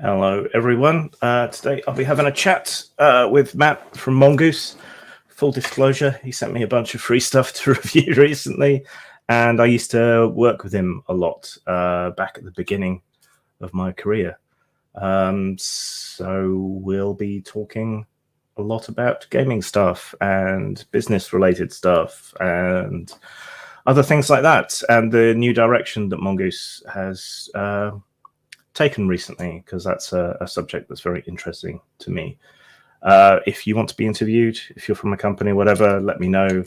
Hello, everyone. Today I'll be having a chat with Matt from Mongoose. Full disclosure, he sent me a bunch of free stuff to review recently, and I used to work with him a lot back at the beginning of my career. So we'll be talking a lot about gaming stuff and business-related stuff and other things like that, and the new direction that Mongoose has taken recently, because that's a subject that's very interesting to me. If you want to be interviewed, if you're from a company, whatever, let me know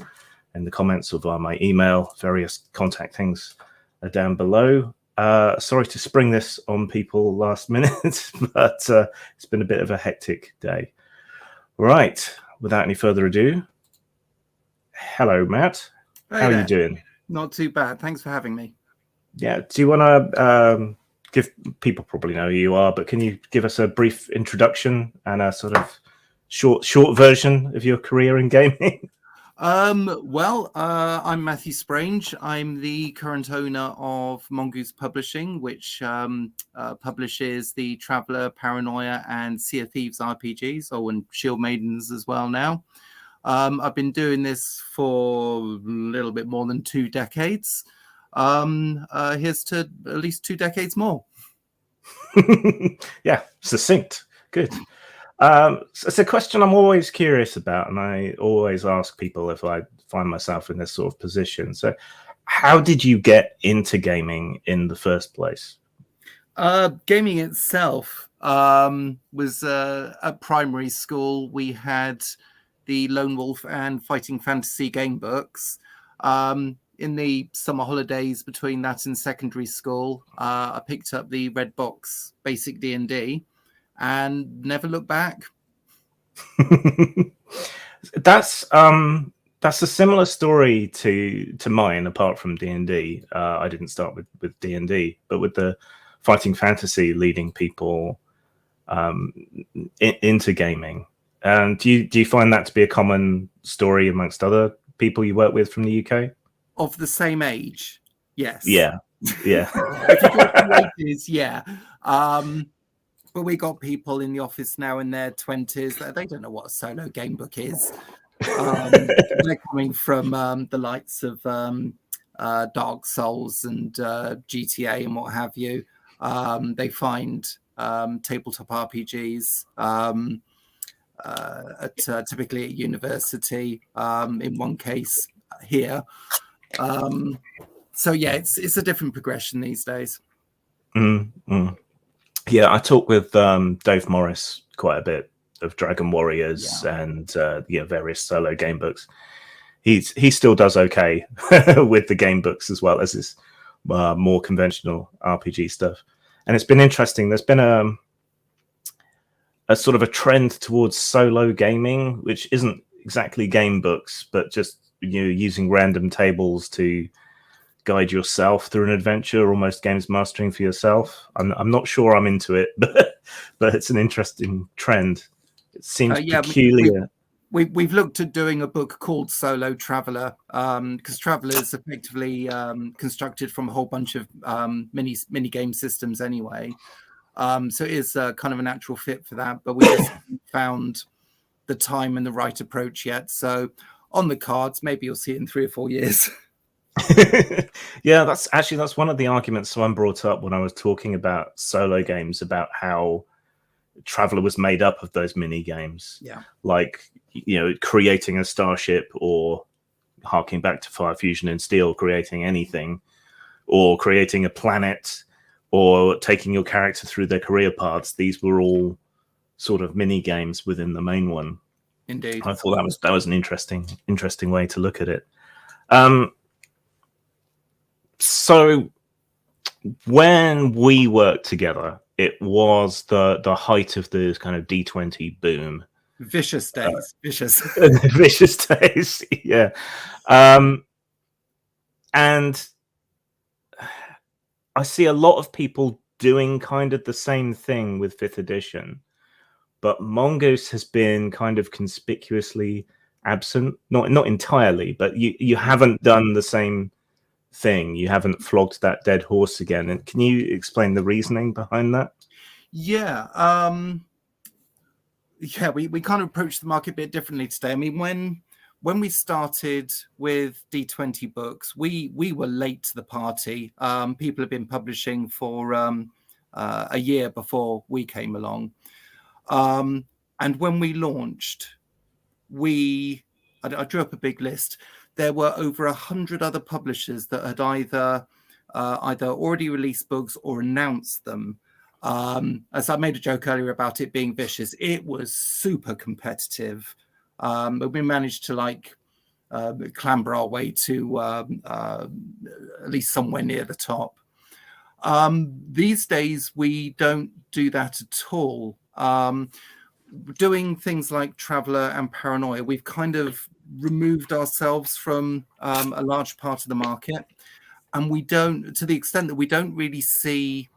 in the comments or via my email. Various contact things are down below. Sorry to spring this on people last minute, but it's been a bit of a hectic day. Right, without any further ado, hello, Matt. Hey How there. are you doing? Not too bad. Thanks for having me. Yeah, do you want to give people probably know who you are, but can you give us a brief introduction and a sort of short version of your career in gaming? I'm Matthew Sprange. I'm the current owner of Mongoose Publishing, which publishes the Traveller, Paranoia, and Sea of Thieves RPGs, and Shield Maidens as well now. I've been doing this for a little bit more than 2 decades. Here's to at least 2 decades more. Yeah, succinct. Good. It's a question I'm always curious about, and I always ask people if I find myself in this sort of position. So how did you get into gaming in the first place? Gaming itself was at primary school. We had the Lone Wolf and Fighting Fantasy game books. In the summer holidays between that and secondary school, I picked up the red box basic D&D and never looked back. That's a similar story to mine, apart from D&D. I didn't start with D&D, but with the Fighting Fantasy leading people into gaming. And do you find that to be a common story amongst other people you work with from the UK? Of the same age, yes. Yeah. If you go to the 80s, yeah. But we got people in the office now in their 20s that they don't know what a solo game book is. They're coming from the likes of Dark Souls and GTA and what have you. They find tabletop RPGs typically at university, in one case here. So yeah, it's a different progression these days. Yeah, I talk with Dave Morris quite a bit of Dragon Warriors and various solo game books. He still does okay with the game books as well as his more conventional RPG stuff. And it's been interesting. There's been a sort of a trend towards solo gaming, which isn't exactly game books, but just using random tables to guide yourself through an adventure, almost games mastering for yourself. I'm not sure I'm into it, but it's an interesting trend. It seems peculiar. We've looked at doing a book called Solo Traveller, because Traveller is effectively constructed from a whole bunch of mini game systems anyway. So it is kind of a natural fit for that, but we just haven't found the time and the right approach yet. So on the cards, maybe you'll see it in 3 or 4 years. Yeah, that's one of the arguments someone brought up when I was talking about solo games, about how Traveller was made up of those mini games. Yeah, like creating a starship, or harking back to Fire Fusion and Steel, creating anything, or creating a planet, or taking your character through their career paths. These were all sort of mini games within the main one. Indeed. I thought that was an interesting way to look at it. So when we worked together, it was the height of the kind of D20 boom. Vicious days. Vicious days, yeah. And I see a lot of people doing kind of the same thing with 5th edition, but Mongoose has been kind of conspicuously absent. Not entirely, but you haven't done the same thing. You haven't flogged that dead horse again. And can you explain the reasoning behind that? Yeah. Yeah, we kind of approached the market a bit differently today. I mean, when we started with D20 books, we were late to the party. People have been publishing for a year before we came along. And when we launched, I drew up a big list. There were over 100 other publishers that had either already released books or announced them. As I made a joke earlier about it being vicious, it was super competitive. But we managed to clamber our way to at least somewhere near the top. These days, we don't do that at all. Doing things like Traveller and Paranoia, we've kind of removed ourselves from a large part of the market. And we don't, to the extent that we don't really see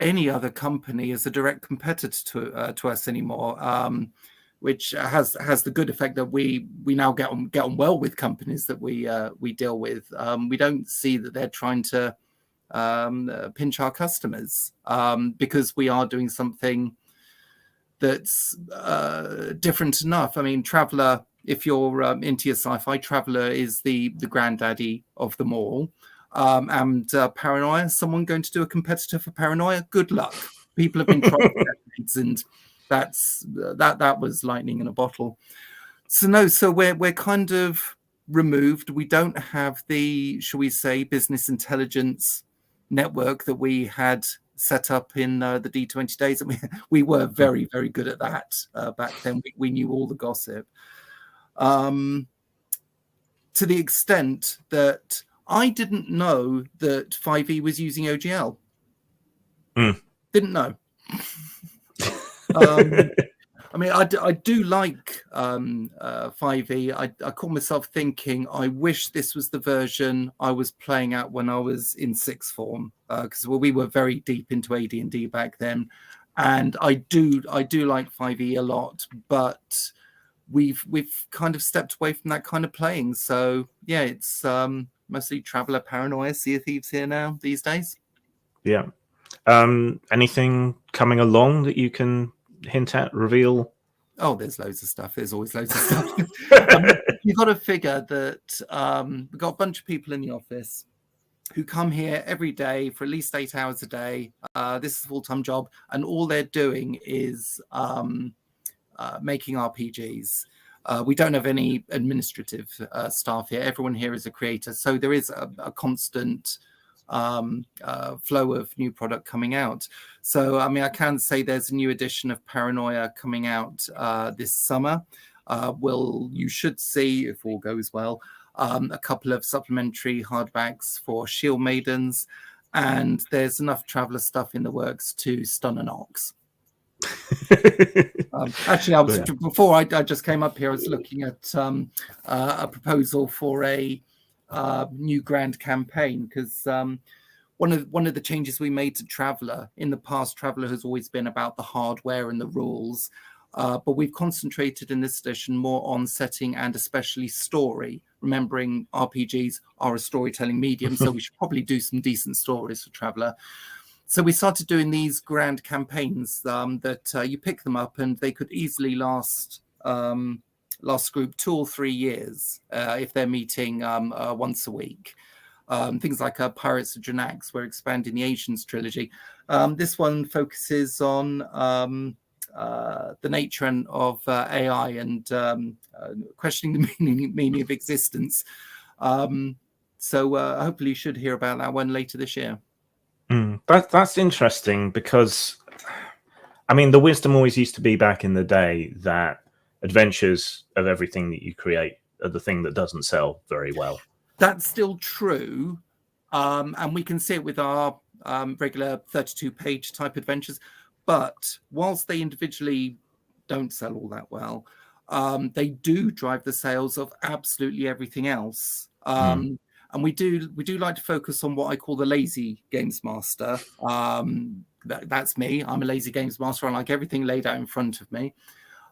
any other company as a direct competitor to us anymore, which has the good effect that we now get on well with companies that we deal with. We don't see that they're trying to pinch our customers because we are doing something that's different enough. I mean, Traveller, if you're into your sci-fi, Traveller is the granddaddy of them all. And Paranoia, someone going to do a competitor for Paranoia? Good luck. People have been trying for decades, and that was lightning in a bottle. So we're kind of removed. We don't have the, shall we say, business intelligence network that we had set up in the D20 days. And we were very, very good at that back then. We knew all the gossip. To the extent that I didn't know that 5e was using OGL. Didn't know. I mean, I do like 5e. I caught myself thinking, I wish this was the version I was playing at when I was in sixth form, because we were very deep into AD&D back then, and I do like 5e a lot, but we've kind of stepped away from that kind of playing. So yeah, it's mostly Traveller, Paranoia, Sea of Thieves here now these days. Yeah. Anything coming along that you can hint at, reveal? Oh, there's loads of stuff. There's always loads of stuff. You've got to figure that we've got a bunch of people in the office who come here every day for at least 8 hours a day. This is a full-time job, and all they're doing is making RPGs. We don't have any administrative staff here. Everyone here is a creator. So there is a constant flow of new product coming out. So, I mean, I can say there's a new edition of Paranoia coming out this summer. You should see, if all goes well, a couple of supplementary hardbacks for Shield Maidens, and there's enough Traveller stuff in the works to stun an ox. Actually, before I just came up here, I was looking at a proposal for a new grand campaign, because one of the changes we made to Traveller in the past, Traveller has always been about the hardware and the rules, but we've concentrated in this edition more on setting and especially story, remembering RPGs are a storytelling medium, so we should probably do some decent stories for Traveller. So we started doing these grand campaigns that you pick them up and they could easily last group 2 or 3 years if they're meeting once a week. Things like Pirates of Dranax, we're expanding the Asians trilogy. This one focuses on the nature of AI and questioning the meaning of existence. So hopefully you should hear about that one later this year. That's interesting, because, I mean, the wisdom always used to be back in the day that adventures of everything that you create are the thing that doesn't sell very well. That's still true, and we can see it with our regular 32-page type adventures. But whilst they individually don't sell all that well, they do drive the sales of absolutely everything else. And we do like to focus on what I call the lazy games master. That's me. I'm a lazy games master. I like everything laid out in front of me.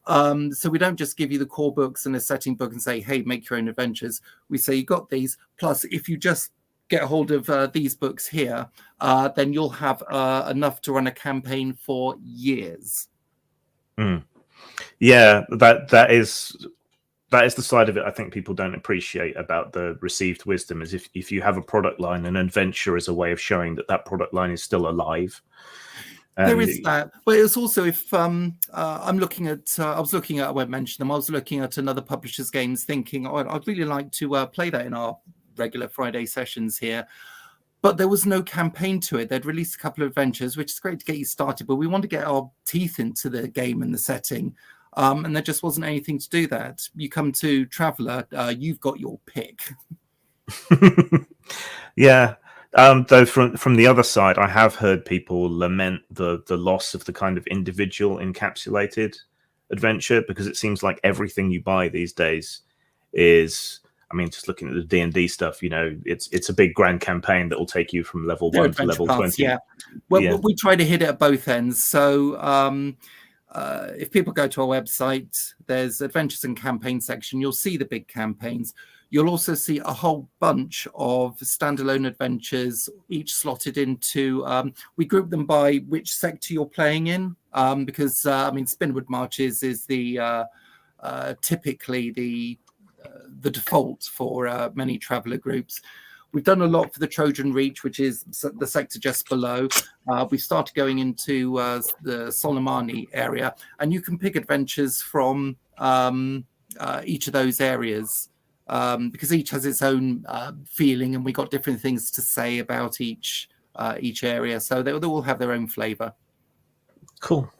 So we don't just give you the core books and a setting book and say, hey, make your own adventures. We say, you got these. Plus, if you just get hold of these books here, then you'll have enough to run a campaign for years. Yeah, that is the side of it I think people don't appreciate about the received wisdom, is if you have a product line, an adventure is a way of showing that product line is still alive. There is that, but it's also, if I'm looking at, I was looking at, I won't mention them, I was looking at another publisher's games thinking, oh, I'd really like to play that in our regular Friday sessions here. But there was no campaign to it. They'd released a couple of adventures, which is great to get you started, but we want to get our teeth into the game and the setting. And there just wasn't anything to do that. You come to Traveller, you've got your pick. Yeah. Though from the other side, I have heard people lament the loss of the kind of individual encapsulated adventure, because it seems like everything you buy these days is, I mean, just looking at the D&D stuff, you know, it's a big grand campaign that will take you from level 1 to level 20. Yeah. Well, we try to hit it at both ends. So if people go to our website, there's adventures and campaign section. You'll see the big campaigns. You'll also see a whole bunch of standalone adventures, each slotted into, we group them by which sector you're playing in, because, I mean, Spinwood Marches is the typically the default for many Traveller groups. We've done a lot for the Trojan Reach, which is the sector just below. We started going into the Soleimani area, and you can pick adventures from each of those areas, because each has its own feeling, and we got different things to say about each area. So they all have their own flavour. Cool.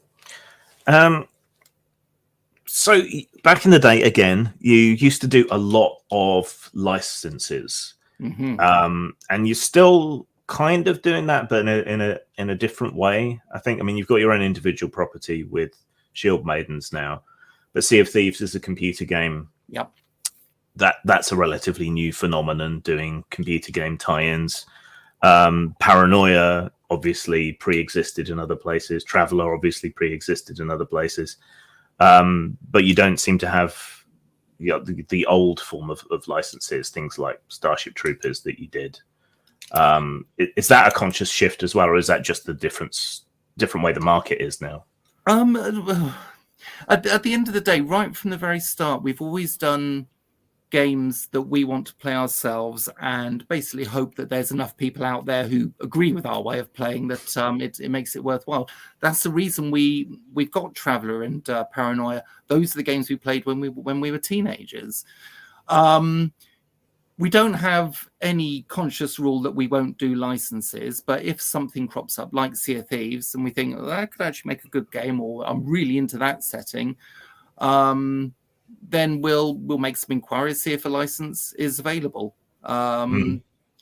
So back in the day, again, you used to do a lot of licenses, and you're still kind of doing that, but in a different way. I think. I mean, you've got your own individual property with Shield Maidens now, but Sea of Thieves is a computer game. Yep. That's a relatively new phenomenon, doing computer game tie-ins. Paranoia obviously pre-existed in other places. Traveller obviously pre-existed in other places. But you don't seem to have the old form of licenses, things like Starship Troopers that you did. Is that a conscious shift as well, or is that just the different way the market is now? At the end of the day, right from the very start, we've always done games that we want to play ourselves, and basically hope that there's enough people out there who agree with our way of playing that it makes it worthwhile. That's the reason we've got Traveller and Paranoia. Those are the games we played when we were teenagers. We don't have any conscious rule that we won't do licenses, but if something crops up like Sea of Thieves and we think, oh, that could actually make a good game, or I'm really into that setting, then we'll make some inquiries, see if a license is available.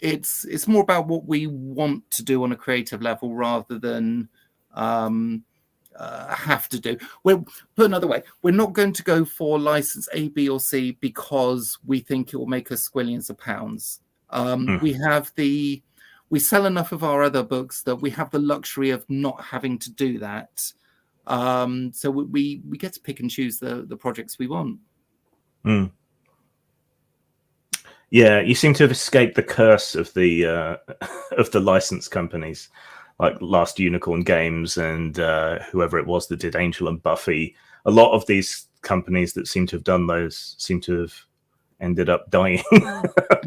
It's more about what we want to do on a creative level rather than have to do. Well, put another way, we're not going to go for license A, B, or C because we think it will make us squillions of pounds. We sell enough of our other books that we have the luxury of not having to do that. So we get to pick and choose the projects we want. Yeah, you seem to have escaped the curse of the license companies, like Last Unicorn Games and whoever it was that did Angel and Buffy. A lot of these companies that seem to have done those seem to have ended up dying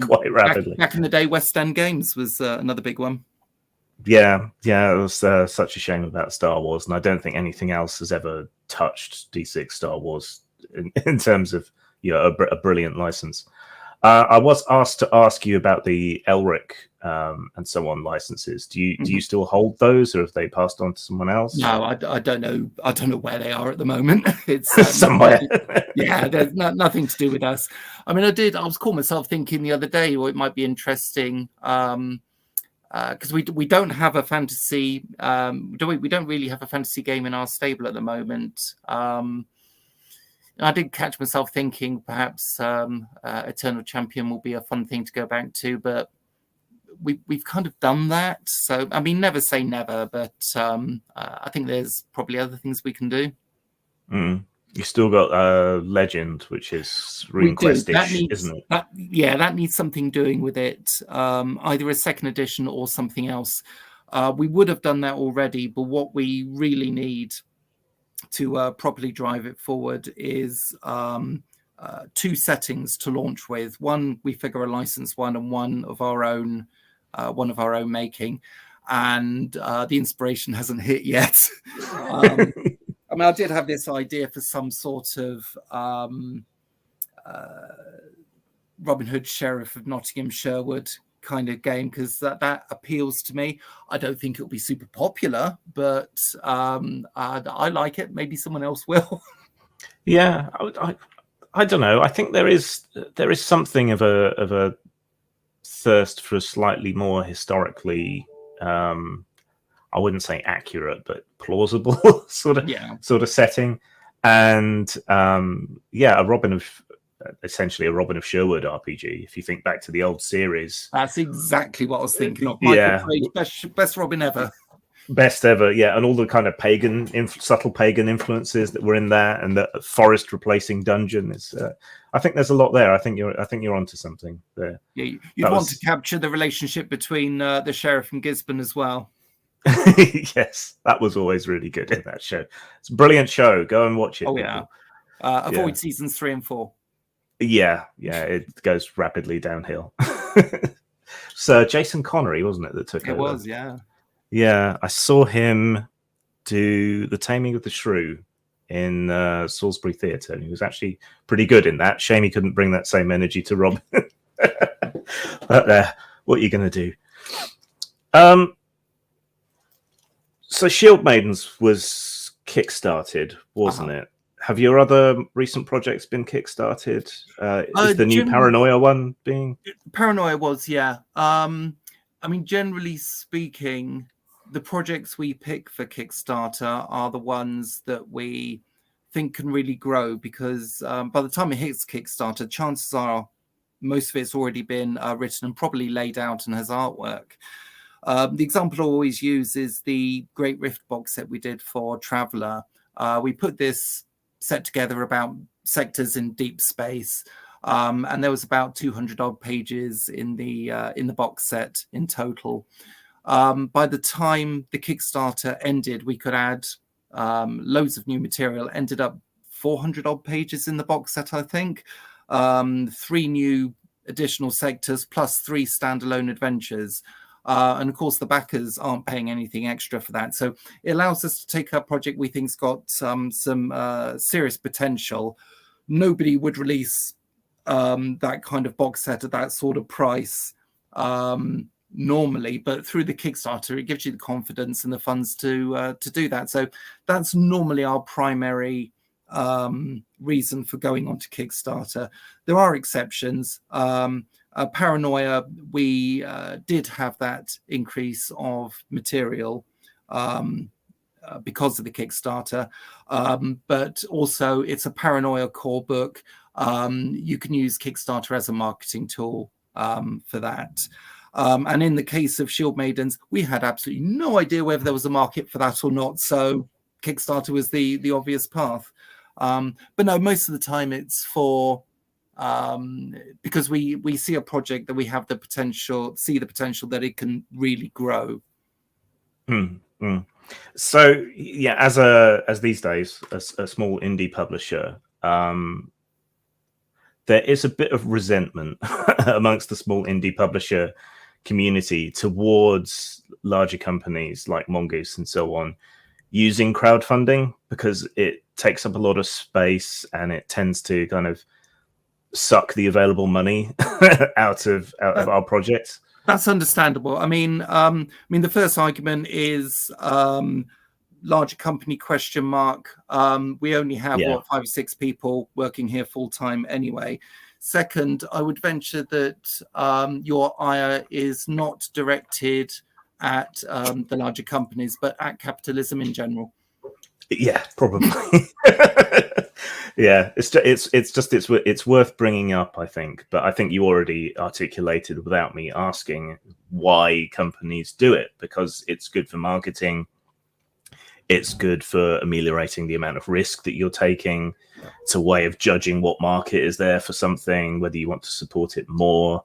quite rapidly. Back in the day, West End Games was another big one. Yeah, it was such a shame about Star Wars, and I don't think anything else has ever touched D6 Star Wars in terms of a brilliant license. I was asked to ask you about the Elric and so on licenses. Do you still hold those, or have they passed on to someone else? No, I don't know. I don't know where they are at the moment. It's somewhere. Yeah, there's nothing to do with us. I mean, I was calling myself thinking the other day, it might be interesting. Because we don't have a fantasy, we don't really have a fantasy game in our stable at the moment. I did catch myself thinking perhaps Eternal Champion will be a fun thing to go back to, but we've kind of done that. So I mean, never say never, but I think there's probably other things we can do. You still got Legend, which is RuneQuest-ish, isn't it? That needs something doing with it, either a second edition or something else. We would have done that already, but what we really need to properly drive it forward is 2 settings to launch with. One, we figure a licensed one, and one of our own making. And the inspiration hasn't hit yet. I mean, I did have this idea for some sort of Robin Hood, Sheriff of Nottingham, Sherwood kind of game, because that appeals to me. I don't think it'll be super popular, but I like it. Maybe someone else will. Yeah, I don't know. I think there is something of a thirst for a slightly more historically, I wouldn't say accurate, but plausible sort of setting. And essentially a Robin of Sherwood RPG. If you think back to the old series, that's exactly what I was thinking of. Michael Page, best Robin ever. Best ever, yeah, and all the kind of subtle pagan influences that were in that, and the forest replacing dungeon is. I think there's a lot there. I think you're onto something there. Yeah, you'd want to capture the relationship between the sheriff and Gisborne as well. Yes, that was always really good in that show. It's a brilliant show. Go and watch it. Oh yeah, avoid seasons 3 and 4. Yeah, it goes rapidly downhill. So Jason Connery, wasn't it, that took over? It was, yeah. Yeah, I saw him do The Taming of the Shrew in Salisbury Theatre, and he was actually pretty good in that. Shame he couldn't bring that same energy to Robin. But what are you going to do? So Shield Maidens was kickstarted, wasn't it? Have your other recent projects been kickstarted? Is the new Paranoia one being? Paranoia was, yeah. I mean, generally speaking, the projects we pick for Kickstarter are the ones that we think can really grow, because by the time it hits Kickstarter, chances are most of it's already been written and probably laid out and has artwork. The example I always use is the Great Rift box set we did for Traveller. We put this set together about sectors in deep space, and there was about 200 odd pages in the box set in total. By the time the Kickstarter ended, we could add loads of new material. Ended up 400 odd pages in the box set, I think. 3 new additional sectors plus 3 standalone adventures. And of course, the backers aren't paying anything extra for that. So it allows us to take a project we think's got some serious potential. Nobody would release that kind of box set at that sort of price normally, but through the Kickstarter, it gives you the confidence and the funds to do that. So that's normally our primary reason for going onto Kickstarter. There are exceptions. Paranoia, we did have that increase of material because of the Kickstarter, but also it's a Paranoia core book. You can use Kickstarter as a marketing tool for that. And in the case of Shield Maidens, we had absolutely no idea whether there was a market for that or not. So Kickstarter was the obvious path. But no, most of the time it's for because we see a project that we have the potential that it can really grow. So yeah, as these days a small indie publisher, there is a bit of resentment amongst the small indie publisher community towards larger companies like Mongoose and so on using crowdfunding, because it takes up a lot of space and it tends to kind of suck the available money out of our projects. That's understandable. I mean, the first argument is larger company ? We only have 5 or 6 people working here full time anyway. Second, I would venture that your ire is not directed at the larger companies, but at capitalism in general. Yeah, probably. Yeah, it's worth bringing up, I think. But I think you already articulated without me asking why companies do it, because it's good for marketing. It's good for ameliorating the amount of risk that you're taking. It's a way of judging what market is there for something, whether you want to support it more,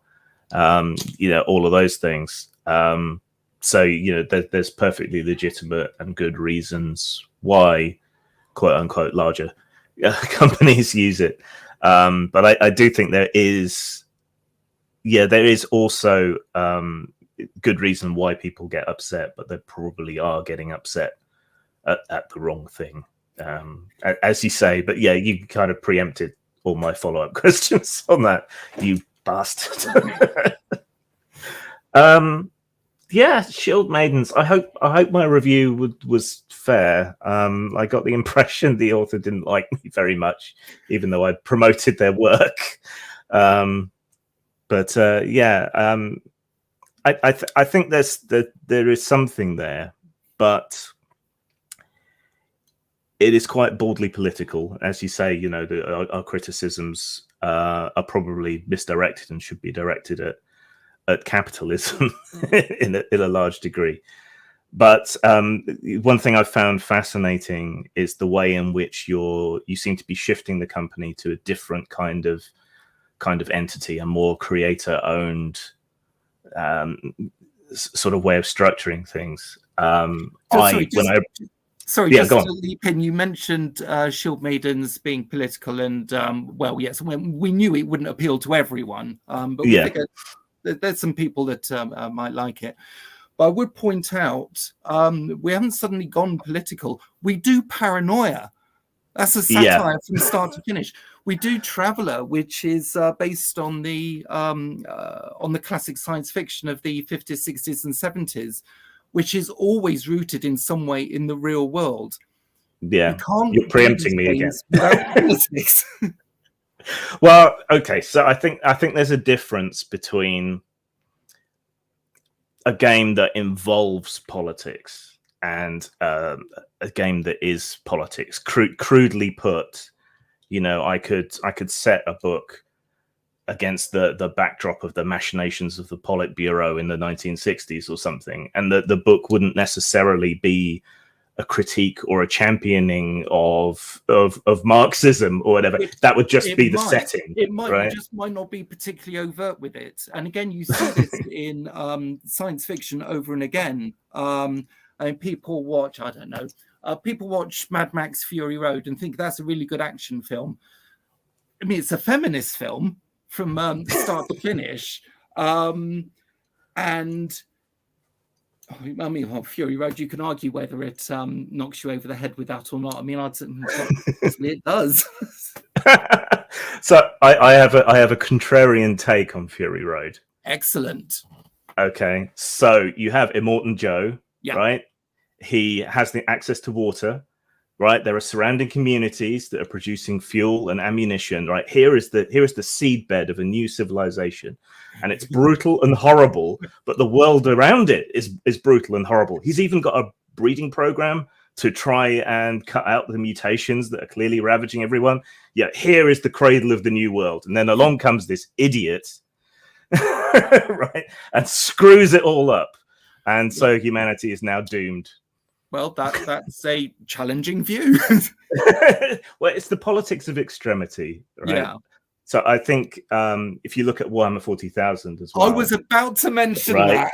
all of those things. So, there's perfectly legitimate and good reasons why, quote unquote, larger companies use it. But I do think there is also good reason why people get upset, but they probably are getting upset at the wrong thing, as you say. But yeah, you kind of preempted all my follow-up questions on that, you bastard. Yeah, Shield Maidens. I hope my review was fair. I got the impression the author didn't like me very much, even though I promoted their work. I think there is something there, but it is quite boldly political, as you say. Our criticisms are probably misdirected and should be directed at capitalism in a large degree. But one thing I found fascinating is the way in which you seem to be shifting the company to a different kind of entity, a more creator-owned sort of way of structuring things. Just to leap in, you mentioned Shield Maidens being political, and yes, we knew it wouldn't appeal to everyone, but we figured there's some people that might like it. But I would point out, we haven't suddenly gone political. We do Paranoia. That's a satire from start to finish. We do Traveller, which is based on the classic science fiction of the 50s, 60s, and 70s, which is always rooted in some way in the real world. Yeah, you're preempting me again. Politics. Well, okay, so I think there's a difference between a game that involves politics and a game that is politics. Crudely put, I could set a book against the backdrop of the machinations of the Politburo in the 1960s or something, and the book wouldn't necessarily be a critique or a championing of Marxism or whatever. That would just be the setting. It might, right? Just might not be particularly overt with it. And again, you see this in science fiction over and again. And people watch, I don't know, people watch Mad Max Fury Road and think that's a really good action film. I mean, it's a feminist film from start to finish. And I mean, Fury Road, you can argue whether it knocks you over the head with that or not. I mean, I'd say it does. So I have a contrarian take on Fury Road. Excellent. Okay, so you have Immortan Joe, right? He has the access to water, right? There are surrounding communities that are producing fuel and ammunition, right? Here is the seedbed of a new civilization, and it's brutal and horrible, but the world around it is brutal and horrible. He's even got a breeding program to try and cut out the mutations that are clearly ravaging everyone. Yeah, here is the cradle of the new world, and then along comes this idiot, right, and screws it all up, and so humanity is now doomed. Well, that's a challenging view. Well, it's the politics of extremity, right? Yeah. So I think if you look at Warhammer 40,000 as well. I was about to mention that.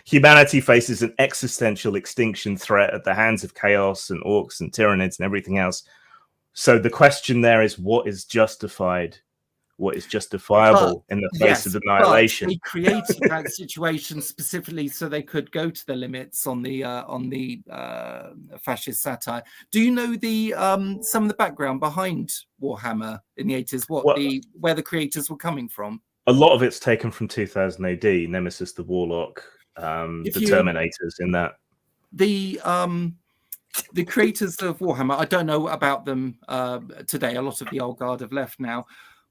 Humanity faces an existential extinction threat at the hands of chaos and orcs and tyranids and everything else. So the question there is, what is justified? What is justifiable in the face of annihilation? They created that situation specifically so they could go to the limits on the fascist satire. Do you know the some of the background behind Warhammer in the 80s? Where the creators were coming from? A lot of it's taken from 2000 AD. Nemesis the Warlock, the Terminators in that. The creators of Warhammer, I don't know about them today. A lot of the old guard have left now.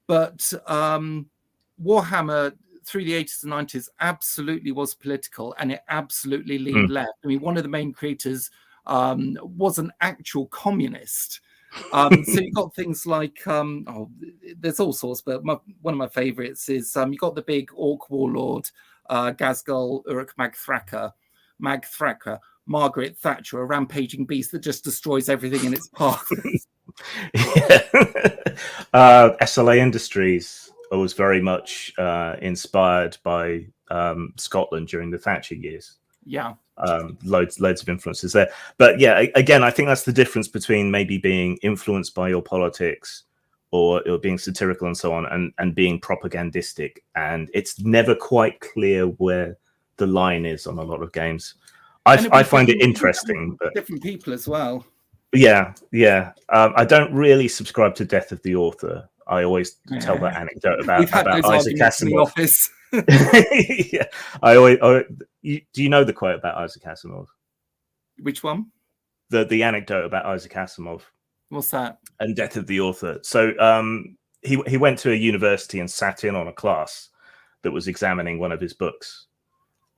But Warhammer through the 80s and 90s absolutely was political, and it absolutely leaned left. I mean, one of the main creators was an actual communist. So you got things like, there's all sorts, but one of my favorites is you got the big orc warlord, Gazgul Uruk Magthraker. Margaret Thatcher, a rampaging beast that just destroys everything in its path. SLA Industries was very much inspired by Scotland during the Thatcher years. Yeah. Loads of influences there. But yeah, again, I think that's the difference between maybe being influenced by your politics or being satirical and so on, and being propagandistic. And it's never quite clear where the line is on a lot of games. I find it interesting, but different people as well. Yeah. I don't really subscribe to Death of the Author. I always tell that anecdote about Isaac Asimov. Yeah, do you know the quote about Isaac Asimov? Which one? The anecdote about Isaac Asimov. What's that? And Death of the Author. So he went to a university and sat in on a class that was examining one of his books.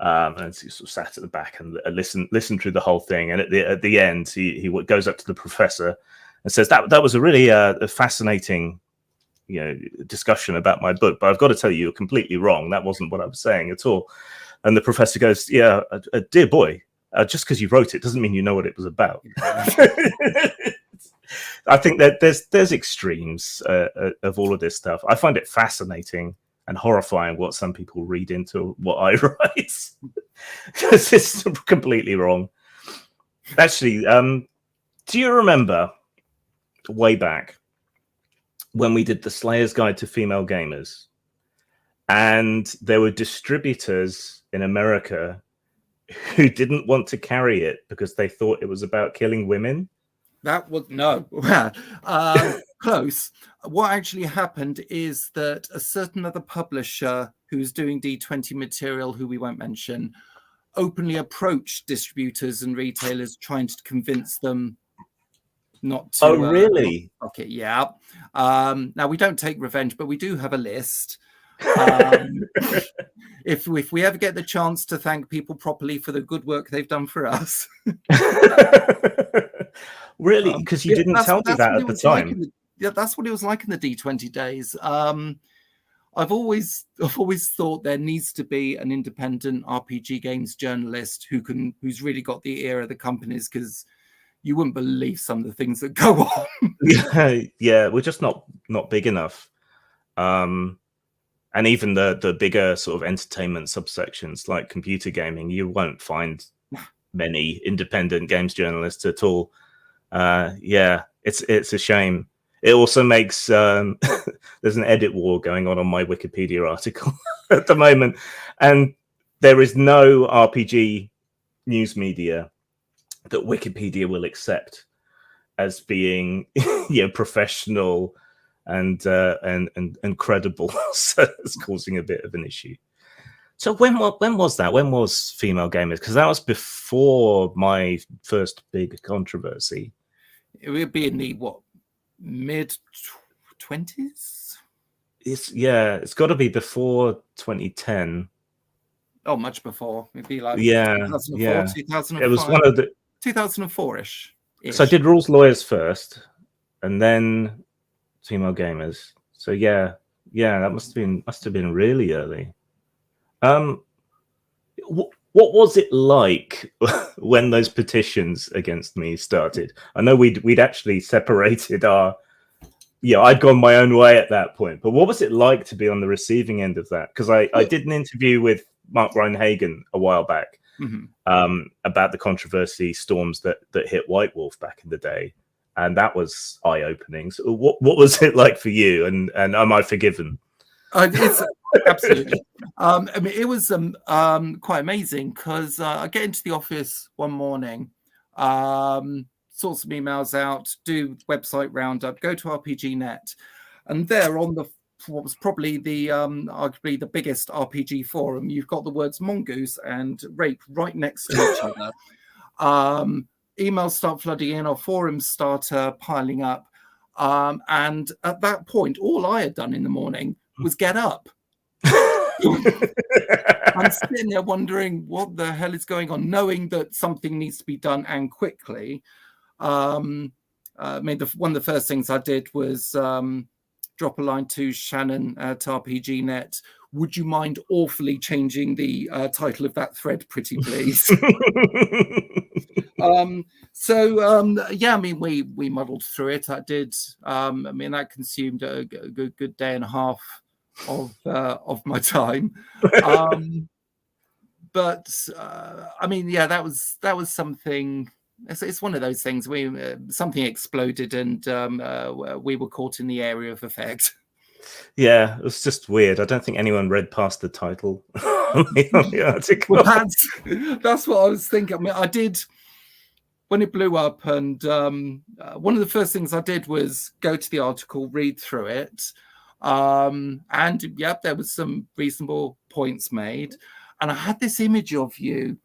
And he sort of sat at the back and listened through the whole thing. And at the end, he goes up to the professor and says, "That was a really a fascinating, discussion about my book. But I've got to tell you, you're completely wrong. That wasn't what I was saying at all." And the professor goes, "Yeah, dear boy, just because you wrote it doesn't mean you know what it was about." I think that there's extremes of all of this stuff. I find it fascinating and horrifying what some people read into what I write, because it's completely wrong. Actually, do you remember way back when we did the Slayer's Guide to Female Gamers, and there were distributors in America who didn't want to carry it because they thought it was about killing women? That was no. Close. What actually happened is that a certain other publisher who's doing D20 material, who we won't mention, openly approached distributors and retailers trying to convince them not to. Oh, really? Okay, yeah. Now, we don't take revenge, but we do have a list. If we ever get the chance to thank people properly for the good work they've done for us. Really? Because you didn't tell me that at the time. That's what it was like in the D20 days. I've always thought there needs to be an independent RPG games journalist who's really got the ear of the companies, because you wouldn't believe some of the things that go on. Yeah, we're just not big enough. And even the bigger sort of entertainment subsections like computer gaming, you won't find many independent games journalists at all. Yeah, it's a shame. It also makes there's an edit war going on my Wikipedia article at the moment, and there is no RPG news media that Wikipedia will accept as being professional and credible. So it's causing a bit of an issue. So when was that? When was Female Gamers? Because that was before my first big controversy. It would be in the mid-20s? It's got to be before 2010. Oh, much before. It'd be like 2004, 2005. It was one of the 2004-ish. So I did Rules Lawyers first, and then Female Gamers. So yeah, that must have been really early. What was it like when those petitions against me started? I know we'd actually separated I'd gone my own way at that point, but what was it like to be on the receiving end of that? Because I did an interview with Mark Reinhagen a while back about the controversy storms that hit White Wolf back in the day, and that was eye-opening. So what was it like for you, and am I forgiven? It's absolutely. I mean, it was quite amazing, because I get into the office one morning, sort some emails out, do website roundup, go to RPG.net, and there on what was probably arguably the biggest RPG forum, you've got the words Mongoose and Rape right next to each other. Emails start flooding in, our forums start piling up, and at that point, all I had done in the morning was get up. I'm sitting there wondering what the hell is going on, knowing that something needs to be done and quickly. One of the first things I did was drop a line to Shannon at RPGNet. Would you mind awfully changing the title of that thread, pretty please? Yeah, I mean, we muddled through it. I did. I mean, that consumed a good day and a half of my time. But I mean, yeah, that was something. It's one of those things. Something exploded, and we were caught in the area of effect. Yeah, it was just weird. I don't think anyone read past the title on the article. Well, that's what I was thinking. I mean, I did when it blew up, and one of the first things I did was go to the article, read through it, and yep, there was some reasonable points made. And I had this image of you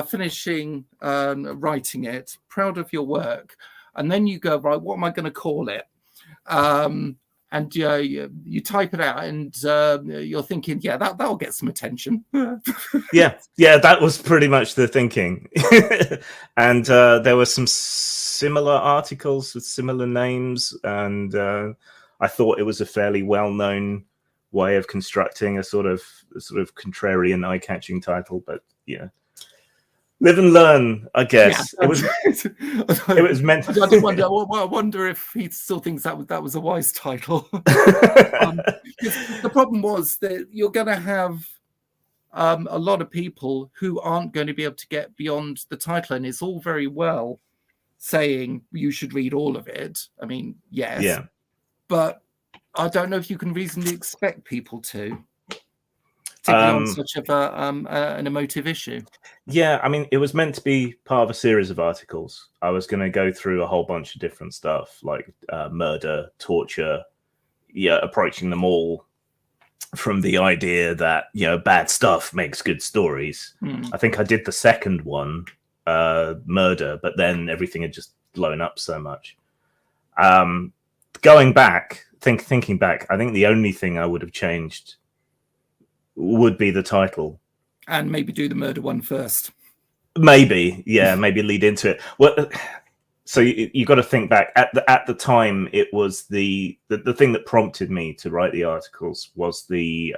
finishing writing it, proud of your work, and then you go, right, what am I going to call it? And you type it out, and you're thinking, yeah, that'll get some attention. yeah, that was pretty much the thinking. And there were some similar articles with similar names, and I thought it was a fairly well-known way of constructing a sort of contrarian, eye-catching title. But yeah, live and learn, I guess. Yeah, it was meant. I did wonder. I wonder if he still thinks that was a wise title. The problem was that you're going to have a lot of people who aren't going to be able to get beyond the title, and it's all very well saying you should read all of it. I mean, yes, yeah, but I don't know if you can reasonably expect people to. On such of an emotive issue. Yeah, I mean, it was meant to be part of a series of articles. I was going to go through a whole bunch of different stuff, like murder, torture, approaching them all from the idea that, bad stuff makes good stories. I think I did the second one, murder, but then everything had just blown up so much. Going back, thinking back, I think the only thing I would have changed would be the title, and maybe do the murder one first. Maybe lead into it. Well, so you got to think back at the time. It was the thing that prompted me to write the articles was the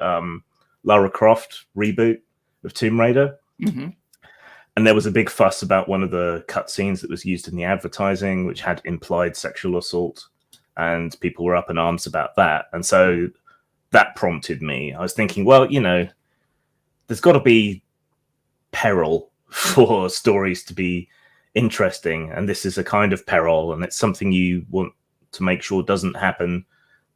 Lara Croft reboot of Tomb Raider, and there was a big fuss about one of the cutscenes that was used in the advertising, which had implied sexual assault, and people were up in arms about that, and so that prompted me. I was thinking, well, there's got to be peril for stories to be interesting, and this is a kind of peril, and it's something you want to make sure doesn't happen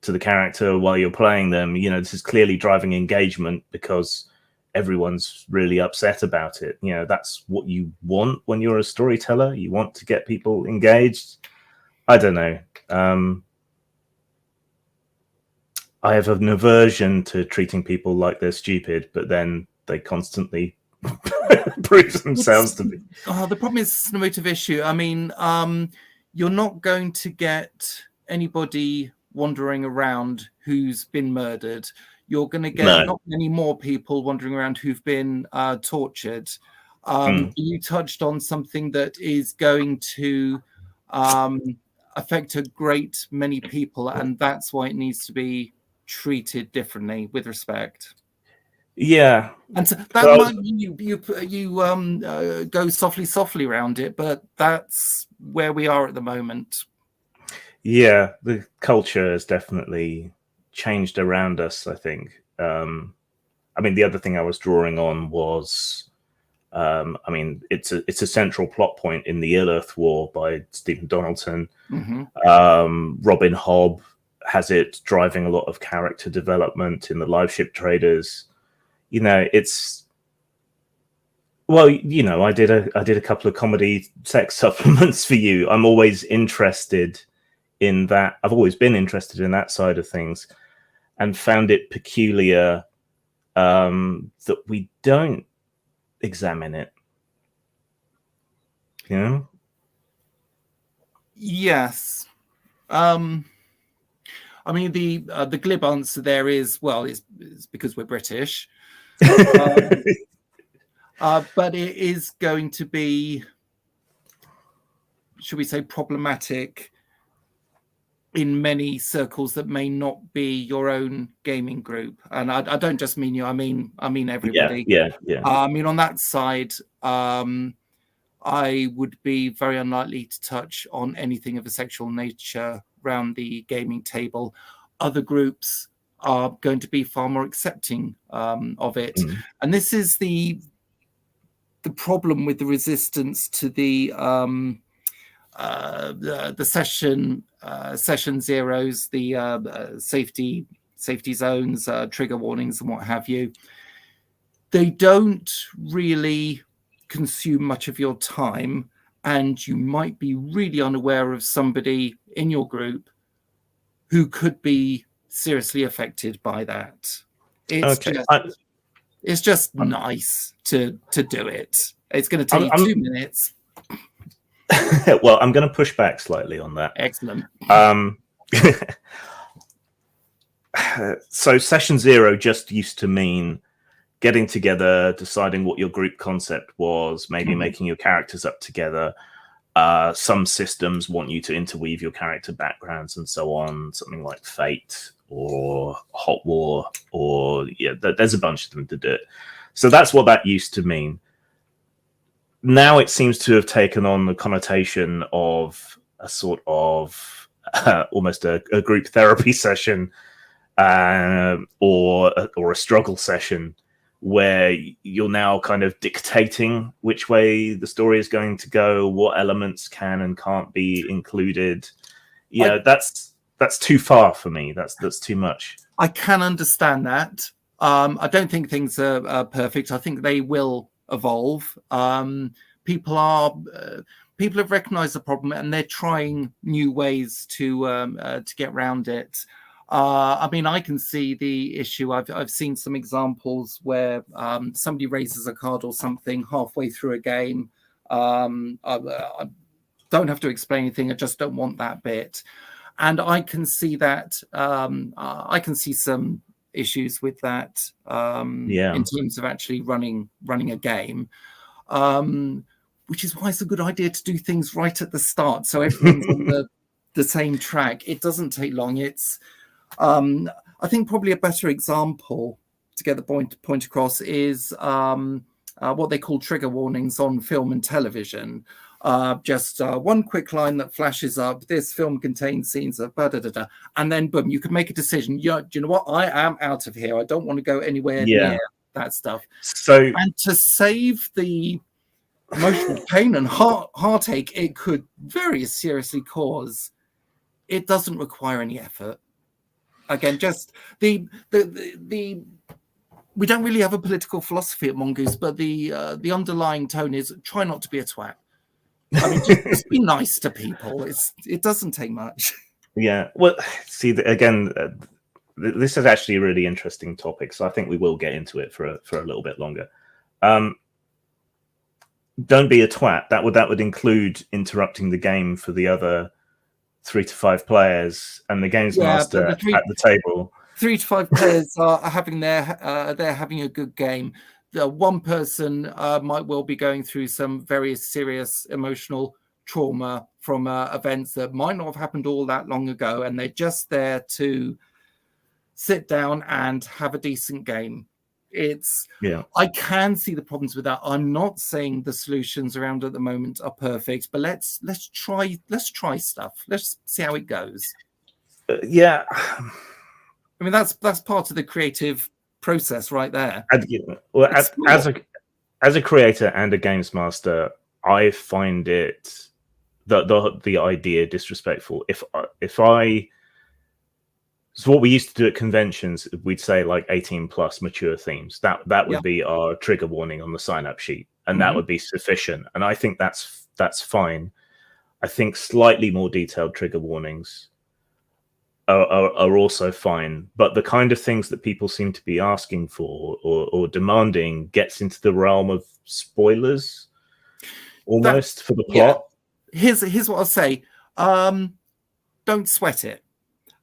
to the character while you're playing them. This is clearly driving engagement because everyone's really upset about it. That's what you want when you're a storyteller. You want to get people engaged. I don't know. I have an aversion to treating people like they're stupid, but then they constantly prove themselves to be. The problem is it's an emotive issue. I mean, you're not going to get anybody wandering around who's been murdered. You're going to get not many more people wandering around who've been tortured. You touched on something that is going to affect a great many people, and that's why it needs to be treated differently with respect. Yeah, and so that might mean you go softly around it, but that's where we are at the moment. Yeah, the culture has definitely changed around us, I think. I mean, the other thing I was drawing on was, I mean, it's a central plot point in the Ill-Earth War by Stephen Donaldson. Robin Hobb has it driving a lot of character development in the Live Ship Traders. It's I did a couple of comedy sex supplements for you. I'm always interested in that. I've always been interested in that side of things, and found it peculiar that we don't examine it. Yes. I mean, the glib answer there is, well, it's because we're British. But it is going to be, should we say, problematic in many circles that may not be your own gaming group. And I don't just mean you, I mean everybody. Yeah. I mean, on that side, I would be very unlikely to touch on anything of a sexual nature around the gaming table. Other groups are going to be far more accepting of it. And this is the problem with the resistance to the session zeros, the safety zones, trigger warnings, and what have you. They don't really consume much of your time, and you might be really unaware of somebody in your group who could be seriously affected by that. It's just nice to do it. It's going to take you 2 minutes. Well, I'm going to push back slightly on that. Excellent. So session zero just used to mean getting together, deciding what your group concept was, maybe making your characters up together. Some systems want you to interweave your character backgrounds and so on, something like Fate or Hot War, or there's a bunch of them to do it. So that's what that used to mean. Now it seems to have taken on the connotation of a sort of almost a group therapy session, or a struggle session, where you're now kind of dictating which way the story is going to go, what elements can and can't be included. That's too far for me. That's too much. I can understand that. I don't think things are perfect. I think they will evolve. People have recognized the problem, and they're trying new ways to get around it. I mean, I can see the issue. I've seen some examples where somebody raises a card or something halfway through a game. I don't have to explain anything. I just don't want that bit, and I can see that. I can see some issues with that in terms of actually running a game, which is why it's a good idea to do things right at the start, so everyone's on the same track. It doesn't take long. It's I think probably a better example to get the point across is what they call trigger warnings on film and television. Just one quick line that flashes up: this film contains scenes of da-da-da-da, and then boom, you can make a decision. Do you know what? I am out of here. I don't want to go anywhere near that stuff. So, and to save the emotional pain and heartache it could very seriously cause, it doesn't require any effort. Again, just the we don't really have a political philosophy at Mongoose, but the underlying tone is try not to be a twat. I mean, just be nice to people. It doesn't take much. Yeah. Well, see, again, this is actually a really interesting topic, so I think we will get into it for a little bit longer. Don't be a twat. That would include interrupting the game for the other 3 to 5 players and the games master at the table. 3 to 5 players are having they're having a good game. The one person might well be going through some very serious emotional trauma from events that might not have happened all that long ago, and they're just there to sit down and have a decent game. I can see the problems with that. I'm not saying the solutions around at the moment are perfect, but let's try stuff. Let's see how it goes. Yeah, I mean that's part of the creative process right there. Well, as a creator and a games master, I find it the idea disrespectful. So what we used to do at conventions, we'd say like 18 plus mature themes. That would be our trigger warning on the sign-up sheet, and that would be sufficient. And I think that's fine. I think slightly more detailed trigger warnings are also fine. But the kind of things that people seem to be asking for or demanding gets into the realm of spoilers almost for the plot. Here's what I'll say. Don't sweat it.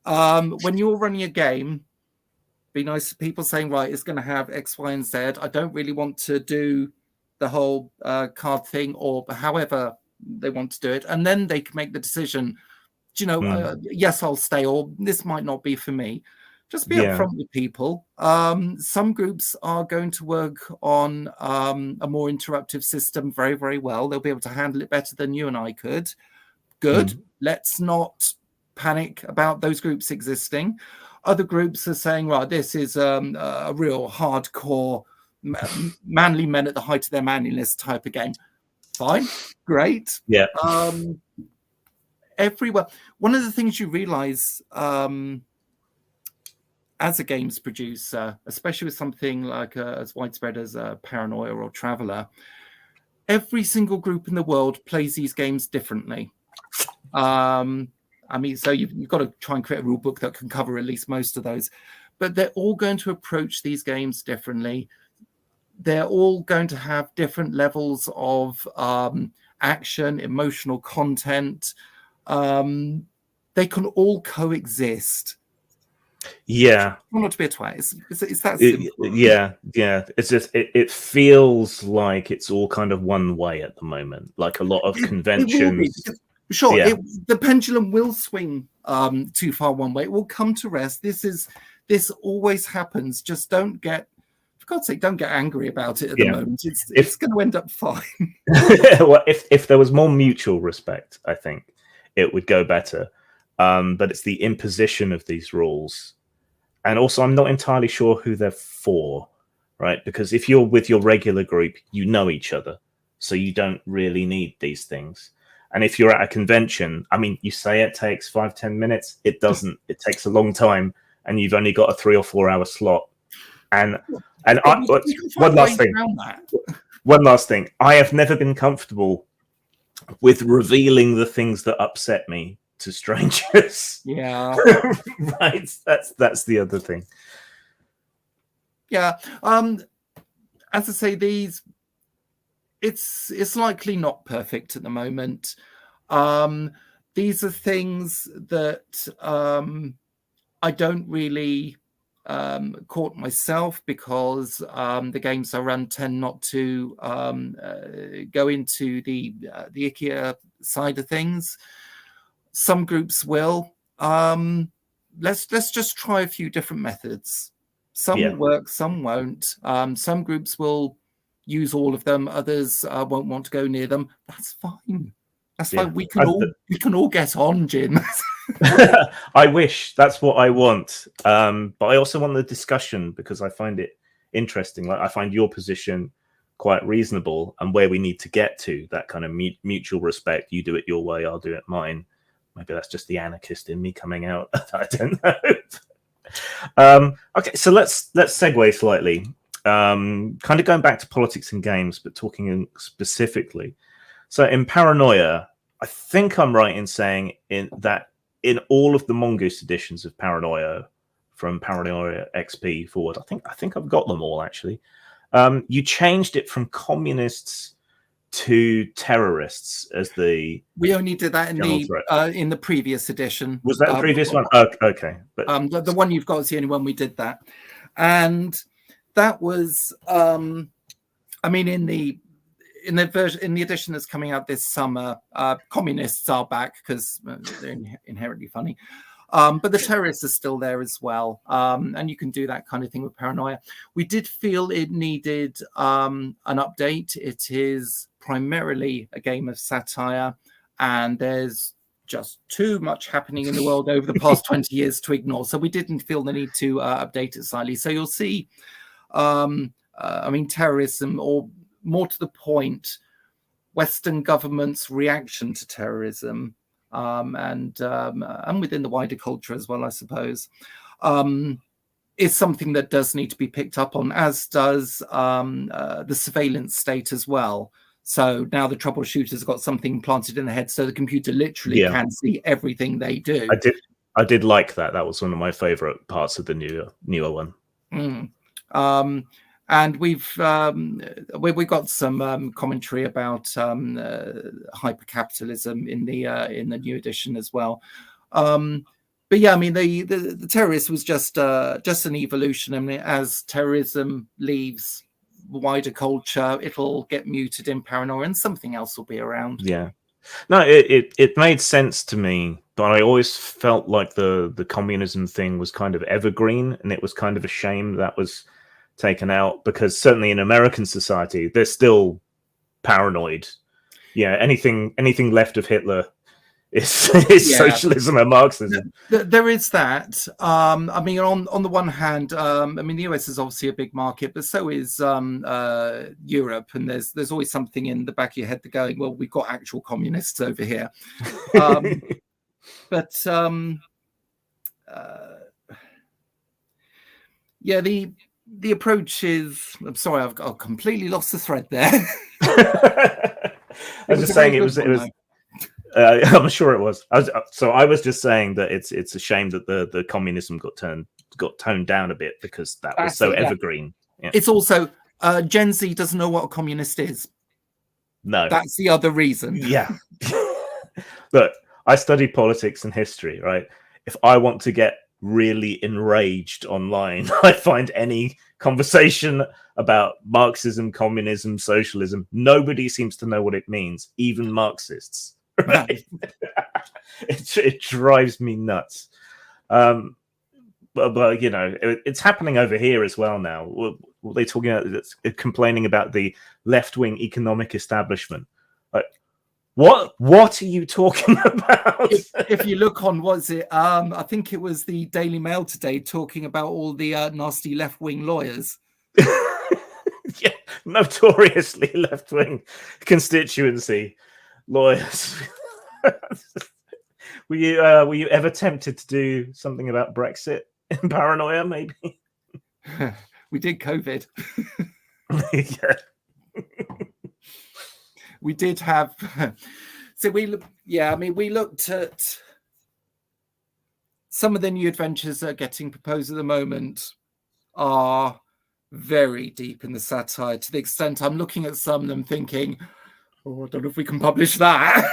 When you're running a game, be nice to people saying, right, it's going to have X, Y, and Z. I don't really want to do the whole card thing, or however they want to do it. And then they can make the decision, do you know, yes, I'll stay, or this might not be for me. Just be upfront with people. Some groups are going to work on a more interruptive system very, very well. They'll be able to handle it better than you and I could. Good. Let's not panic about those groups existing. Other groups are saying, right, this is a real hardcore manly men at the height of their manliness type of game. Fine. Great. Yeah. Everywhere. One of the things you realize as a games producer, especially with something like as widespread as Paranoia or Traveller, every single group in the world plays these games differently. I mean, so you've got to try and create a rule book that can cover at least most of those. But they're all going to approach these games differently. They're all going to have different levels of action, emotional content. They can all coexist. Yeah. Not to be a twat. It's that simple. Yeah. It's just it feels like it's all kind of one way at the moment. Like a lot of conventions. Sure, the pendulum will swing too far one way. It will come to rest. This always happens. Just don't get, for God's sake, don't get angry about it at the moment. It's going to end up fine. Well, if there was more mutual respect, I think it would go better. But it's the imposition of these rules. And also, I'm not entirely sure who they're for, right? Because if you're with your regular group, you know each other. So you don't really need these things. And if you're at a convention, I mean, you say it takes 5-10 minutes. It doesn't. It takes a long time. And you've only got a 3 or 4 hour slot. And one last thing. I have never been comfortable with revealing the things that upset me to strangers. Yeah. Right. That's the other thing. Yeah. As I say, it's likely not perfect at the moment. These are things that I don't really court myself, because the games I run tend not to go into the ickier side of things. Some groups will. Let's just try a few different methods. Some will work, some won't. Some groups will use all of them. Others won't want to go near them. That's fine. That's fine. We can all get on, Jim. I wish. That's what I want. But I also want the discussion, because I find it interesting. Like, I find your position quite reasonable, and where we need to get to, that kind of mutual respect. You do it your way, I'll do it mine. Maybe that's just the anarchist in me coming out. I don't know. Okay, so let's segue slightly. Kind of going back to politics and games, but talking specifically. So in Paranoia, I think I'm right in saying that in all of the Mongoose editions of Paranoia, from Paranoia XP forward, I think I've got them all actually. You changed it from communists to terrorists as the. We only did that in the previous edition. Was that the previous one? Oh, okay, but the one you've got is the only one we did that, and that was, I mean, in the edition that's coming out this summer, communists are back because they're inherently funny. But the terrorists are still there as well. And you can do that kind of thing with Paranoia. We did feel it needed an update. It is primarily a game of satire, and there's just too much happening in the world over the past 20 years to ignore. So we didn't feel the need to update it slightly. So you'll see, I mean, terrorism, or more to the point, Western governments' reaction to terrorism, and within the wider culture as well, I suppose, is something that does need to be picked up on, as does the surveillance state as well. So now the troubleshooter's got something planted in the head, so the computer literally can see everything they do. I did like that. That was one of my favorite parts of the newer one. And we've got some commentary about hypercapitalism in the new edition as well. But yeah, I mean, the terrorist was just an evolution. I mean, as terrorism leaves wider culture, it'll get muted in Paranoia, and something else will be around. Yeah, no, it made sense to me But I always felt like the communism thing was kind of evergreen, and it was kind of a shame that was taken out, because certainly in American society, they're still paranoid. Yeah, anything left of Hitler is socialism and Marxism. There is that. I mean, on the one hand, I mean, the US is obviously a big market, but so is Europe, and there's always something in the back of your head that going, well, we've got actual communists over here. But yeah, the approach is. I'm sorry, I've completely lost the thread there. I was just saying it was. I'm sure it was. I was just saying that it's a shame that the communism got toned down a bit, because that was so evergreen. Yeah. It's also Gen Z doesn't know what a communist is. No, that's the other reason. Yeah. Look, I studied politics and history, right? If I want to get really enraged online, I find any conversation about Marxism, communism, socialism, nobody seems to know what it means, even Marxists. Right? It drives me nuts. But you know, it's happening over here as well now. What they talking about? It's complaining about the left-wing economic establishment. Like, what are you talking about? If you look on, was it? I think it was the Daily Mail today talking about all the nasty left-wing lawyers. Yeah, notoriously left-wing constituency lawyers. Were you ever tempted to do something about Brexit and paranoia? Maybe we did COVID. Yeah. We did have. So we looked at some of the new adventures that are getting proposed at the moment are very deep in the satire, to the extent I'm looking at some of them thinking, oh, I don't know if we can publish that.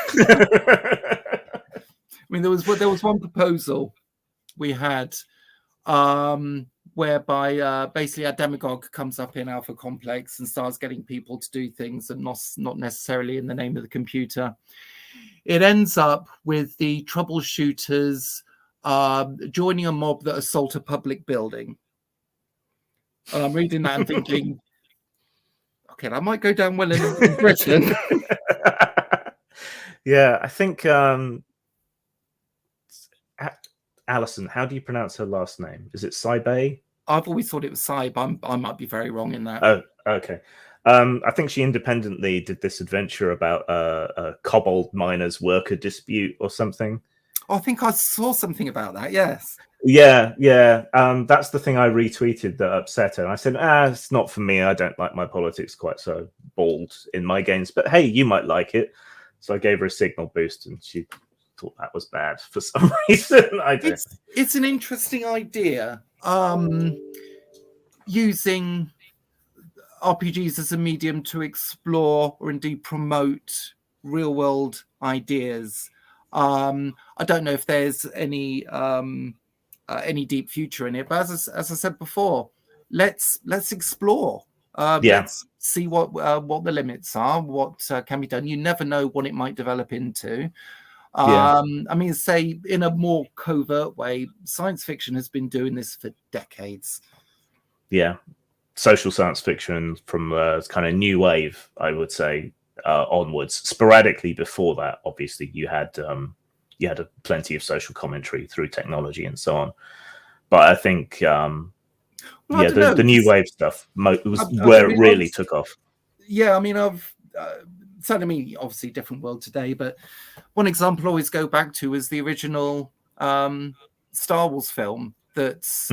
I mean, there was one proposal we had whereby basically a demagogue comes up in Alpha Complex and starts getting people to do things and not necessarily in the name of the computer. It ends up with the troubleshooters joining a mob that assault a public building. And I'm reading that and thinking, okay, that might go down well in Britain. Yeah, I think Alison, how do you pronounce her last name? Is it Saibay? I've always thought it was Saib. I might be very wrong in that. Oh, okay. I think she independently did this adventure about a kobold miners worker dispute or something. Oh, I think I saw something about that. Yes. Yeah. That's the thing I retweeted that upset her. I said, it's not for me. I don't like my politics quite so bald in my games. But hey, you might like it. So I gave her a signal boost, and she thought that was bad for some reason. It's an interesting idea. Using RPGs as a medium to explore or indeed promote real world ideas. I don't know if there's any deep future in it, but as I said before, let's explore. Let's see what the limits are, what can be done. You never know what it might develop into. I mean, say in a more covert way, science fiction has been doing this for decades. Yeah, social science fiction from kind of new wave, I would say, onwards. Sporadically before that, obviously, you had plenty of social commentary through technology and so on. But I think, the new wave stuff was where it really took off. Yeah, I mean, certainly, obviously, different world today. But one example I always go back to is the original Star Wars film that's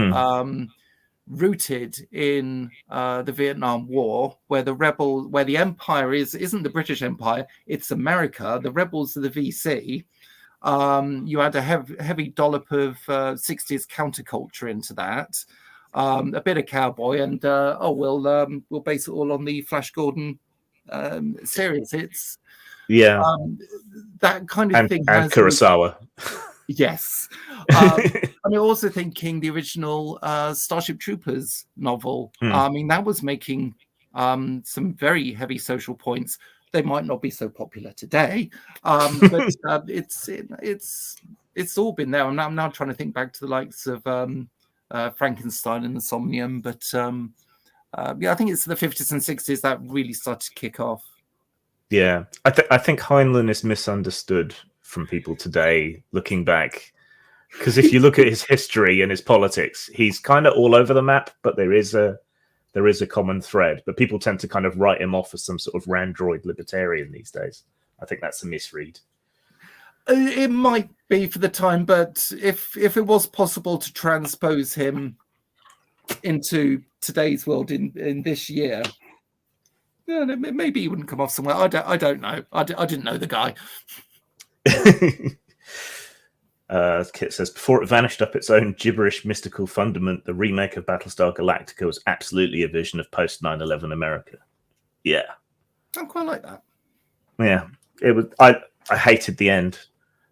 rooted in the Vietnam War, where the Empire isn't the British Empire, it's America. The rebels are the VC. You had a heavy dollop of 60s counterculture into that, a bit of cowboy, and we'll base it all on the Flash Gordon series. It's that kind of thing. And Kurosawa. Yes. I'm also thinking the original Starship Troopers novel. I mean, that was making some very heavy social points. They might not be so popular today, but it's it's all been there. I'm now trying to think back to the likes of Frankenstein and the Somnium, but yeah, I think it's the 50s and 60s that really started to kick off. Yeah, I think Heinlein is misunderstood from people today, looking back, because if you look at his history and his politics, he's kind of all over the map, but there is a common thread. But people tend to kind of write him off as some sort of randroid libertarian these days. I think that's a misread. It might be for the time, but if it was possible to transpose him into today's world in this year, yeah, maybe he wouldn't come off somewhere. I don't know. I didn't know the guy. Kit says, before it vanished up its own gibberish mystical fundament, the remake of Battlestar Galactica was absolutely a vision of post 9/11 America. Yeah, I quite like that. Yeah, it was. I hated the end.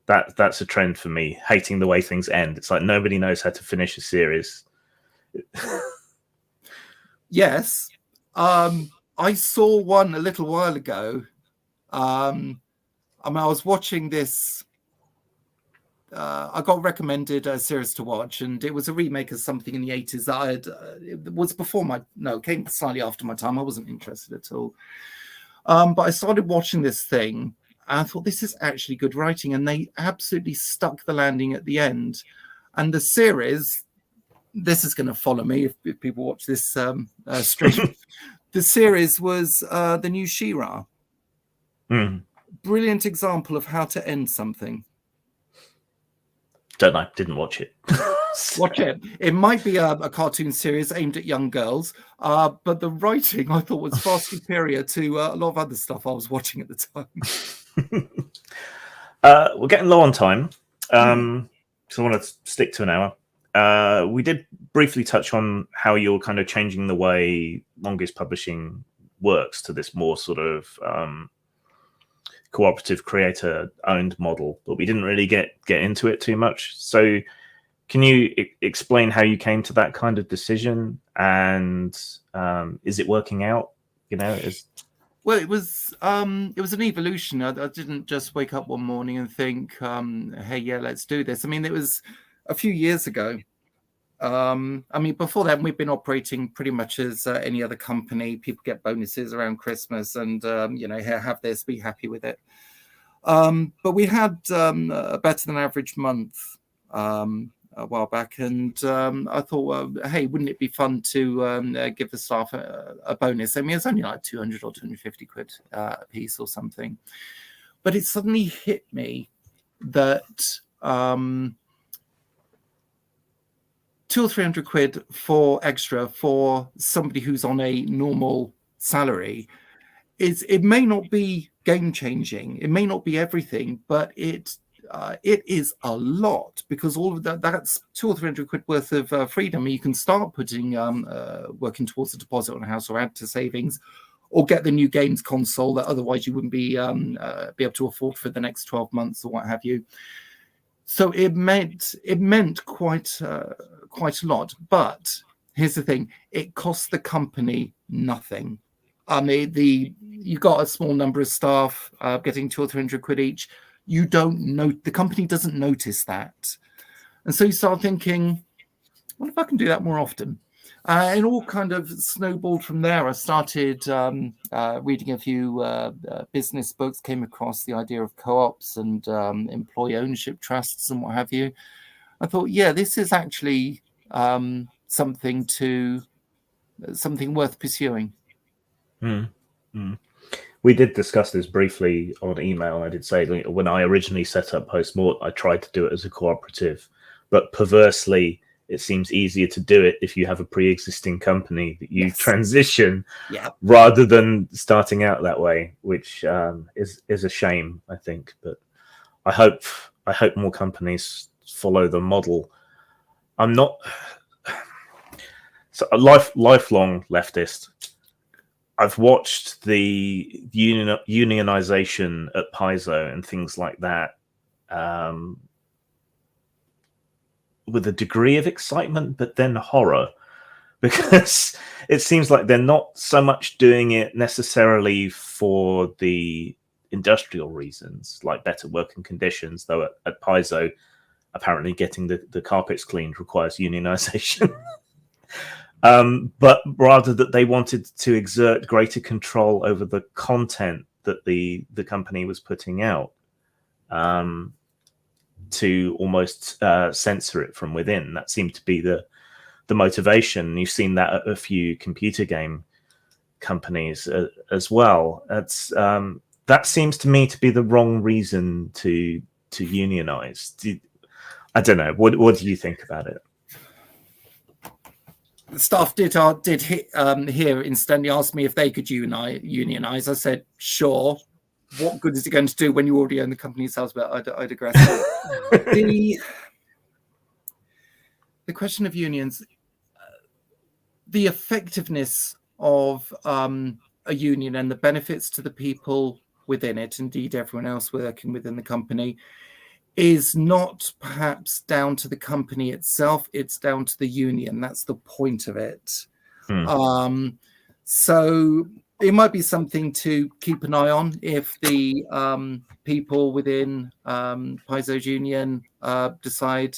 That's a trend for me. Hating the way things end. It's like nobody knows how to finish a series. Yes. I saw one a little while ago. I mean, I was watching this. I got recommended a series to watch, and it was a remake of something in the 80s that I had. It was before it came slightly after my time. I wasn't interested at all. But I started watching this thing, and I thought, this is actually good writing, and they absolutely stuck the landing at the end. And the series, this is going to follow me if people watch this stream. The series was the new She-Ra. Brilliant example of how to end something. Don't know. Didn't watch it. Watch it. It might be a cartoon series aimed at young girls, but the writing I thought was far superior to a lot of other stuff I was watching at the time. We're getting low on time, so I want to stick to an hour. We did briefly touch on how you're kind of changing the way Mongoose Publishing works to this more sort of cooperative creator-owned model, but we didn't really get into it too much. So can you explain how you came to that kind of decision, and is it working out? Well, it was an evolution. I didn't just wake up one morning and think, hey, yeah, let's do this. I mean, it was a few years ago. I mean, before that, we've been operating pretty much as any other company. People get bonuses around Christmas and, have this, be happy with it. But we had a better than average month a while back. And I thought, well, hey, wouldn't it be fun to give the staff a bonus? I mean, it's only like 200 or 250 quid a piece or something. But it suddenly hit me that 200 or 300 quid for extra for somebody who's on a normal salary it may not be game changing, it may not be everything, but it is a lot, because all of that's 200 or 300 quid worth of freedom. You can start putting working towards a deposit on a house or add to savings, or get the new games console that otherwise you wouldn't be able to afford for the next 12 months or what have you. So it meant quite a lot. But here's the thing: it cost the company nothing. I mean, you got a small number of staff getting 200 or 300 quid each. You don't know, the company doesn't notice that, and so you start thinking, what if I can do that more often? And all kind of snowballed from there. I started reading a few business books, came across the idea of co-ops and employee ownership trusts and what have you. I thought, yeah, this is actually something worth pursuing. We did discuss this briefly on email. I did say when I originally set up Postmort, I tried to do it as a cooperative, but perversely, it seems easier to do it if you have a pre-existing company that you transition rather than starting out that way, which is a shame, I think. But I hope more companies follow the model. I'm not a lifelong leftist. I've watched the unionization at Paizo and things like that with a degree of excitement, but then horror, because it seems like they're not so much doing it necessarily for the industrial reasons, like better working conditions, though at Paizo, apparently getting the carpets cleaned requires unionization. But rather that they wanted to exert greater control over the content that the company was putting out, to almost censor it from within. That seemed to be the motivation. You've seen that at a few computer game companies as well. That's that seems to me to be the wrong reason to unionize. I don't know. What do you think about it? The staff did here instantly asked me if they could unionize. I said, sure. What good is it going to do when you already own the company yourselves? But I digress. The question of unions, the effectiveness of a union and the benefits to the people within it, indeed everyone else working within the company, is not perhaps down to the company itself. It's down to the union. That's the point of it. So it might be something to keep an eye on if the people within Paizo's union decide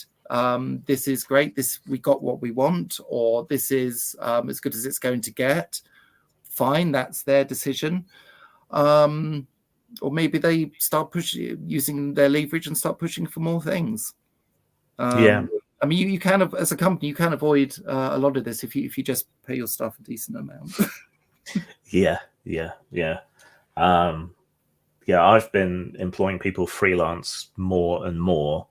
this is great, we got what we want, or this is as good as it's going to get. Fine, that's their decision. Or maybe they start using their leverage and start pushing for more things. I mean, you can, as a company, you can avoid a lot of this if you just pay your staff a decent amount. Yeah. I've been employing people freelance more and more,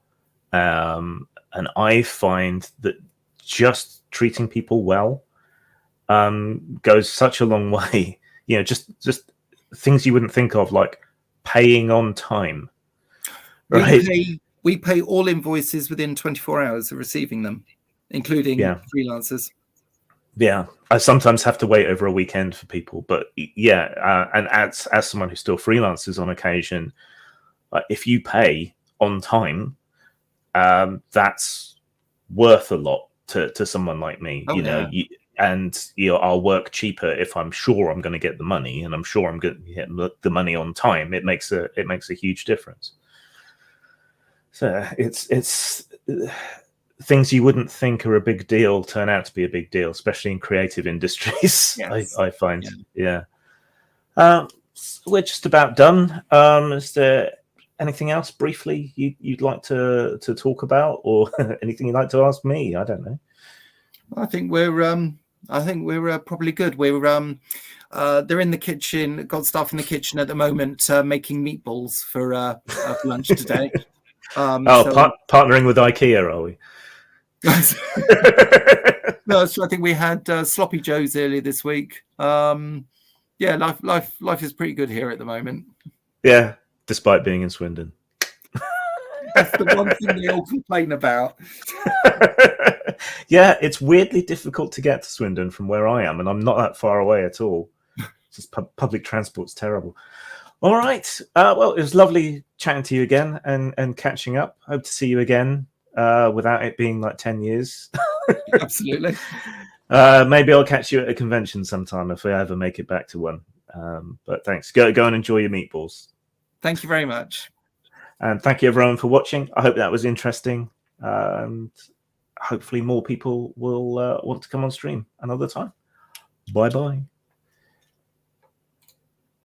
and I find that just treating people well goes such a long way. You know, just things you wouldn't think of, like paying on time. Right? We pay all invoices within 24 hours of receiving them, including freelancers. Yeah, I sometimes have to wait over a weekend for people, but and as someone who still freelances on occasion, if you pay on time, that's worth a lot to someone like me. I'll work cheaper if I'm sure I'm going to get the money, and I'm sure I'm going to get the money on time. It makes a huge difference. So it's things you wouldn't think are a big deal turn out to be a big deal, especially in creative industries. Yes. I find, we're just about done. Is there anything else briefly you'd like to talk about, or anything you'd like to ask me? I don't know. I think we're probably good. They're in the kitchen. Got staff in the kitchen at the moment making meatballs for lunch today. Partnering with IKEA, are we? No, so I think we had sloppy joes earlier this week. Life is pretty good here at the moment. Yeah, despite being in Swindon. That's the one thing they all complain about. Yeah, it's weirdly difficult to get to Swindon from where I am, and I'm not that far away at all. Just public transport's terrible. All right. Well, it was lovely chatting to you again and catching up. Hope to see you again without it being like 10 years. Absolutely. Maybe I'll catch you at a convention sometime if I ever make it back to one. But thanks. Go and enjoy your meatballs. Thank you very much. And thank you, everyone, for watching. I hope that was interesting. And hopefully more people will want to come on stream another time. Bye-bye.